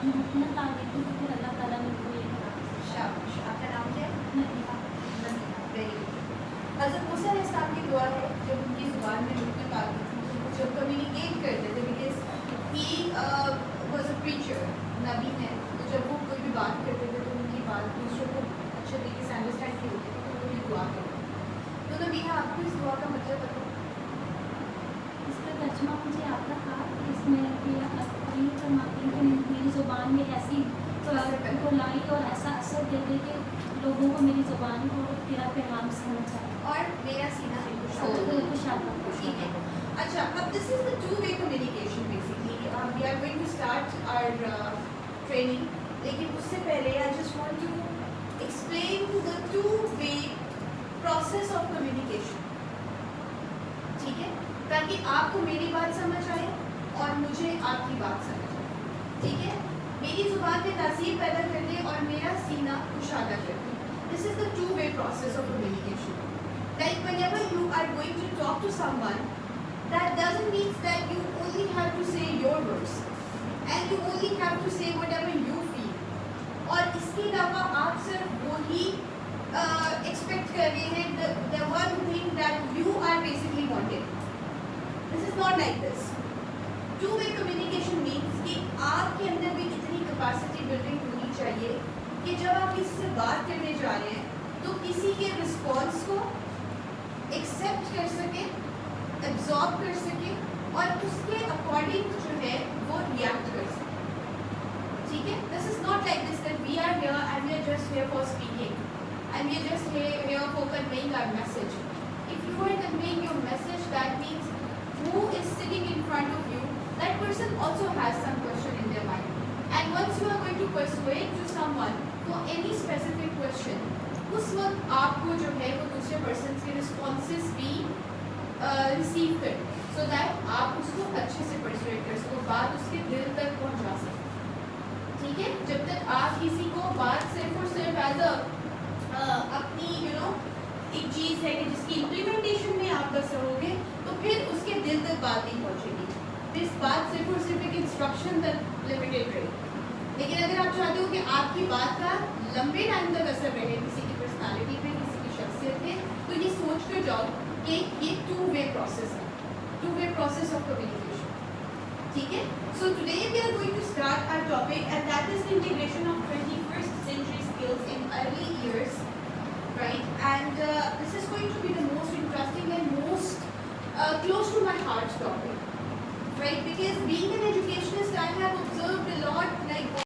अपना तारीफ तो फिर अल्लाह ताला ने मुझको ये करा। शाबाश। आपका नाम क्या है? नबीहा। Very good. हज़रत मूसा अलैहिस्सलाम की दुआ है जब उनकी ज़ुबान में रुकने पाती थी, जब कम्युनिकेट करते थे, because he was a preacher, नबी है, तो जब वो कोई भी बात करते थे तो उनकी बात दूसरों को अच्छे तरीके से अंडरस्टैंड की होती थी, तो वो ये दुआ करते थे। तो नबीहा, आपको इस दुआ का मतलब बताओ। इसका तर्जुमा मुझे आता था कि इसमें कि ये फरमाती हैं कि मेरी ज़ुबान में ऐसी गोलाई और ऐसा असर दे दे कि लोगों को मेरी ज़ुबान को तेरा पैगाम समझ आए और मेरा सीना कुशादा। ठीक है। अच्छा, अब this is the two way communication basically. We are going to start our training, लेकिन उससे पहले I just want to explain the two way process of communication, ठीक है, ताकि आपको मेरी बात समझ आए और मुझे आपकी बात समझ आए, ठीक है। मेरी ज़ुबान में तासीर पैदा कर दे और मेरा सीना कुशादा कर दे। This is the two way process of communication. Like whenever you are going to talk to someone, that doesn't mean that you only have to say your words and you only have to say whatever you feel. और इसके अलावा आप सिर्फ वो ही expect कर रहे हैं, the one thing that you are basically wanting. This is not like this. Two-way communication means कि आपके अंदर भी इतनी capacity building होनी चाहिए कि जब आप किसी से बात करने जा रहे हैं तो किसी के रिस्पॉन्स को एक्सेप्ट कर सके, एब्जॉर्ब कर सके और उसके अकॉर्डिंग जो है वो रिएक्ट कर सके, ठीक है। This is not like this that we are here and we are just here for speaking and we are just here for conveying our message. If you are conveying your message, that means who is sitting in front of you, that person also has some question in their mind, and once you are going to persuade to someone for any specific question, उस वक्त आपको जो है वो दूसरे person के responses भी receive कर, सो दैट आप उसको अच्छे से परसुएट कर सको, बात उसके दिल तक पहुंचा सको, ठीक है। जब तक आप किसी को बात सिर्फ और सिर्फ एज अ अपनी एक चीज़ है कि जिसकी इम्प्लीमेंटेशन में आप बस रहोगे तो फिर उसके दिल तक बात नहीं पहुंचेगी, इस बात सिर्फ और सिर्फ एक इंस्ट्रक्शन तक लिमिटेड रहेगी। लेकिन अगर आप चाहते हो कि आपकी बात का लंबे टाइम तक असर रहे किसी की पर्सनालिटी पे, किसी की शख्सियत पे, तो ये सोच कर जाओ कि ये टू वे प्रोसेस है, two way process of communication, ठीक है। So today we are going to start our topic and that is the integration of 21st century skills in early years, right? And this is going to be the most interesting and most close to my heart topic, right? Because being an educationist, I have observed a